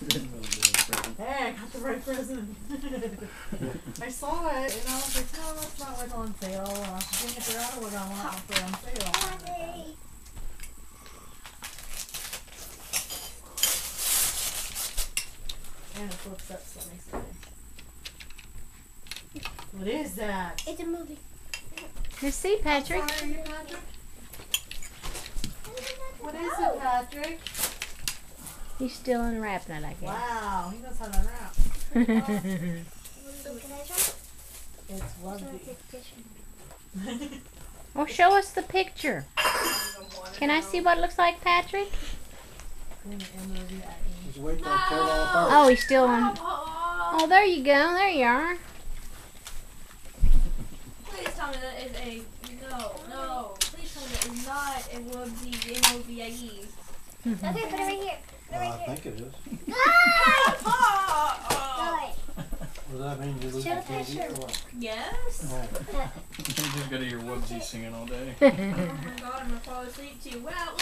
Hey, I got the right present. I saw it and I was like, no, that's not what's on sale. Dang it, they're out of what I want for on sale. And it flips up, so that makes it nice. What is that? It's a movie. Let's see, Patrick. Sorry, Patrick. What is it, Patrick? He's still unwrapping it, I guess. Wow, he knows how to wrap. So can I try? It's So I lovely. take a picture. Well, show us the picture. Can I see what it looks like, Patrick? Just wait till I tear it all apart. Oh, he's still on. Oh, there you go. There you are. Please tell me that is a no. Please tell me that is not a movie. Okay, put it right here. Put it right I here. think it is. No, wait. Does that mean you lose Show the the TV picture. or what? Yes. Right. I'm just gonna hear Wubsy singing all day. Oh my god, I'm gonna fall asleep too. Well.